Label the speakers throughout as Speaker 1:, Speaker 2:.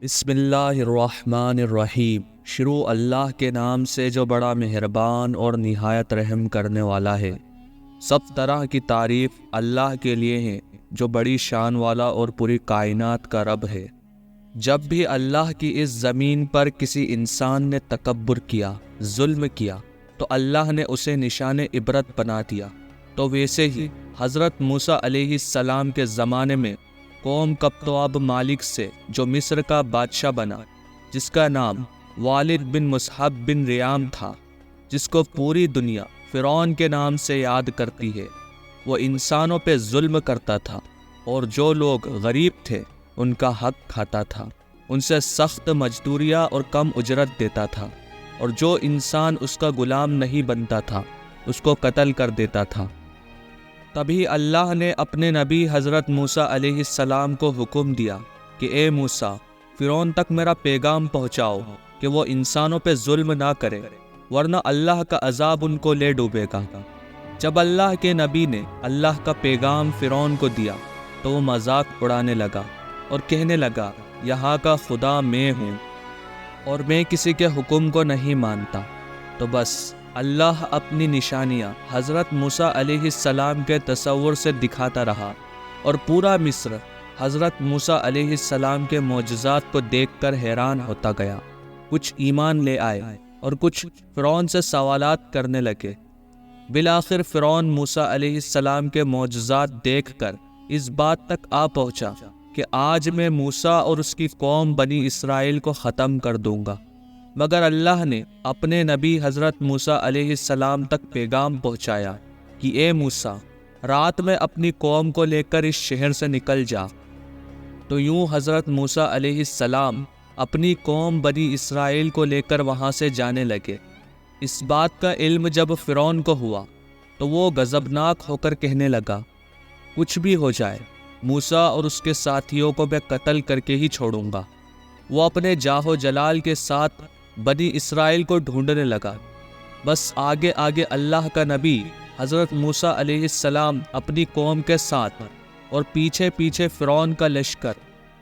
Speaker 1: بسم اللہ الرحمن الرحیم۔ شروع اللہ کے نام سے جو بڑا مہربان اور نہایت رحم کرنے والا ہے۔ سب طرح کی تعریف اللہ کے لیے ہے جو بڑی شان والا اور پوری کائنات کا رب ہے۔ جب بھی اللہ کی اس زمین پر کسی انسان نے تکبر کیا، ظلم کیا، تو اللہ نے اسے نشان عبرت بنا دیا۔ تو ویسے ہی حضرت موسیٰ علیہ السلام کے زمانے میں قوم قبطواب مالک سے جو مصر کا بادشاہ بنا، جس کا نام والد بن مصعب بن ریام تھا، جس کو پوری دنیا فرعون کے نام سے یاد کرتی ہے، وہ انسانوں پہ ظلم کرتا تھا اور جو لوگ غریب تھے ان کا حق کھاتا تھا، ان سے سخت مزدوریاں اور کم اجرت دیتا تھا، اور جو انسان اس کا غلام نہیں بنتا تھا اس کو قتل کر دیتا تھا۔ تبھی اللہ نے اپنے نبی حضرت موسیٰ علیہ السلام کو حکم دیا کہ اے موسیٰ، فرعون تک میرا پیغام پہنچاؤ کہ وہ انسانوں پہ ظلم نہ کرے، ورنہ اللہ کا عذاب ان کو لے ڈوبے گا۔ جب اللہ کے نبی نے اللہ کا پیغام فرعون کو دیا تو وہ مذاق اڑانے لگا اور کہنے لگا، یہاں کا خدا میں ہوں اور میں کسی کے حکم کو نہیں مانتا۔ تو بس اللہ اپنی نشانیاں حضرت موسیٰ علیہ السلام کے تصور سے دکھاتا رہا، اور پورا مصر حضرت موسیٰ علیہ السلام کے معجزات کو دیکھ کر حیران ہوتا گیا۔ کچھ ایمان لے آئے اور کچھ فرعون سے سوالات کرنے لگے۔ بالآخر فرعون موسیٰ علیہ السلام کے معجزات دیکھ کر اس بات تک آ پہنچا کہ آج میں موسیٰ اور اس کی قوم بنی اسرائیل کو ختم کر دوں گا۔ مگر اللہ نے اپنے نبی حضرت موسیٰ علیہ السلام تک پیغام پہنچایا کہ اے موسیٰ، رات میں اپنی قوم کو لے کر اس شہر سے نکل جا۔ تو یوں حضرت موسیٰ علیہ السلام اپنی قوم بنی اسرائیل کو لے کر وہاں سے جانے لگے۔ اس بات کا علم جب فرعون کو ہوا تو وہ غضبناک ہو کر کہنے لگا، کچھ بھی ہو جائے موسیٰ اور اس کے ساتھیوں کو میں قتل کر کے ہی چھوڑوں گا۔ وہ اپنے جاہ و جلال کے ساتھ بنی اسرائیل کو ڈھونڈنے لگا۔ بس آگے آگے اللہ کا نبی حضرت موسیٰ علیہ السلام اپنی قوم کے ساتھ، اور پیچھے پیچھے فرعون کا لشکر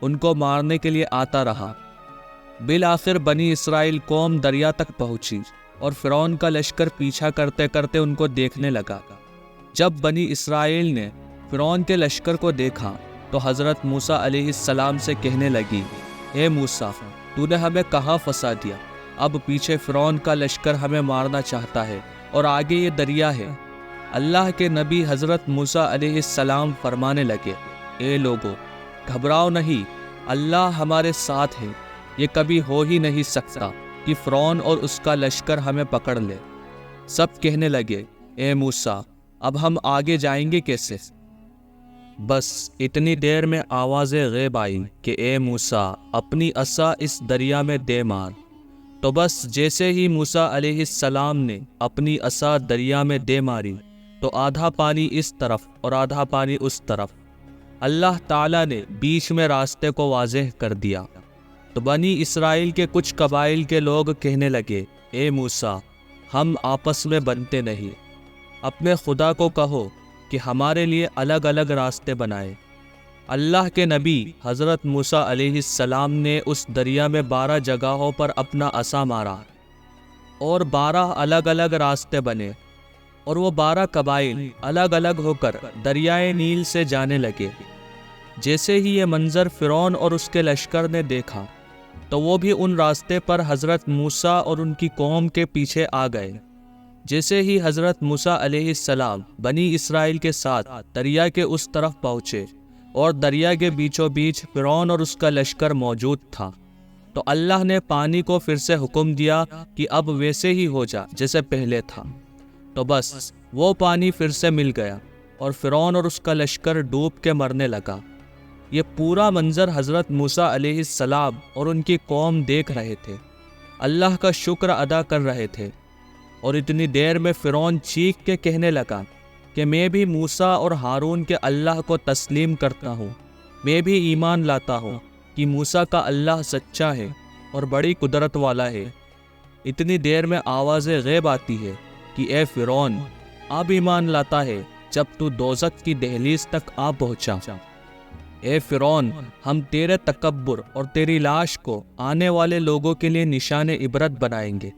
Speaker 1: ان کو مارنے کے لیے آتا رہا۔ بالآخر بنی اسرائیل قوم دریا تک پہنچی اور فرعون کا لشکر پیچھا کرتے کرتے ان کو دیکھنے لگا۔ جب بنی اسرائیل نے فرعون کے لشکر کو دیکھا تو حضرت موسیٰ علیہ السلام سے کہنے لگی، اے موسیٰ، تو نے ہمیں کہاں پھنسا دیا؟ اب پیچھے فرعون کا لشکر ہمیں مارنا چاہتا ہے اور آگے یہ دریا ہے۔ اللہ کے نبی حضرت موسیٰ علیہ السلام فرمانے لگے، اے لوگو، گھبراؤ نہیں، اللہ ہمارے ساتھ ہے، یہ کبھی ہو ہی نہیں سکتا کہ فرعون اور اس کا لشکر ہمیں پکڑ لے۔ سب کہنے لگے، اے موسیٰ، اب ہم آگے جائیں گے کیسے؟ بس اتنی دیر میں آواز غیب آئی کہ اے موسیٰ، اپنی عصا اس دریا میں دے مار۔ تو بس جیسے ہی موسیٰ علیہ السلام نے اپنی عصا دریا میں دے ماری تو آدھا پانی اس طرف اور آدھا پانی اس طرف، اللہ تعالیٰ نے بیچ میں راستے کو واضح کر دیا۔ تو بنی اسرائیل کے کچھ قبائل کے لوگ کہنے لگے، اے موسیٰ، ہم آپس میں بنتے نہیں، اپنے خدا کو کہو کہ ہمارے لیے الگ الگ راستے بنائے۔ اللہ کے نبی حضرت موسیٰ علیہ السلام نے اس دریا میں 12 جگہوں پر اپنا عصا مارا اور 12 الگ الگ راستے بنے، اور وہ 12 قبائل الگ الگ ہو کر دریائے نیل سے جانے لگے۔ جیسے ہی یہ منظر فرعون اور اس کے لشکر نے دیکھا تو وہ بھی ان راستے پر حضرت موسیٰ اور ان کی قوم کے پیچھے آ گئے۔ جیسے ہی حضرت موسیٰ علیہ السلام بنی اسرائیل کے ساتھ دریا کے اس طرف پہنچے اور دریا کے بیچوں بیچ فرعون اور اس کا لشکر موجود تھا، تو اللہ نے پانی کو پھر سے حکم دیا کہ اب ویسے ہی ہو جا جیسے پہلے تھا۔ تو بس وہ پانی پھر سے مل گیا اور فرعون اور اس کا لشکر ڈوب کے مرنے لگا۔ یہ پورا منظر حضرت موسیٰ علیہ السلام اور ان کی قوم دیکھ رہے تھے، اللہ کا شکر ادا کر رہے تھے، اور اتنی دیر میں فرعون چیخ کے کہنے لگا کہ میں بھی موسیٰ اور ہارون کے اللہ کو تسلیم کرتا ہوں، میں بھی ایمان لاتا ہوں کہ موسیٰ کا اللہ سچا ہے اور بڑی قدرت والا ہے۔ اتنی دیر میں آواز غیب آتی ہے کہ اے فرعون، اب ایمان لاتا ہے جب تو دوزخ کی دہلیز تک آ پہنچا۔ اے فرعون، ہم تیرے تکبر اور تیری لاش کو آنے والے لوگوں کے لیے نشان عبرت بنائیں گے،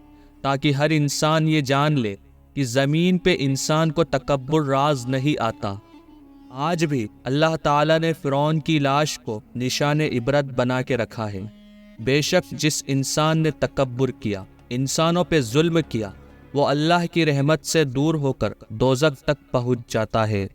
Speaker 1: تاکہ ہر انسان یہ جان لے کہ زمین پہ انسان کو تکبر راز نہیں آتا۔ آج بھی اللہ تعالیٰ نے فرعون کی لاش کو نشان عبرت بنا کے رکھا ہے۔ بے شک جس انسان نے تکبر کیا، انسانوں پہ ظلم کیا، وہ اللہ کی رحمت سے دور ہو کر دوزخ تک پہنچ جاتا ہے۔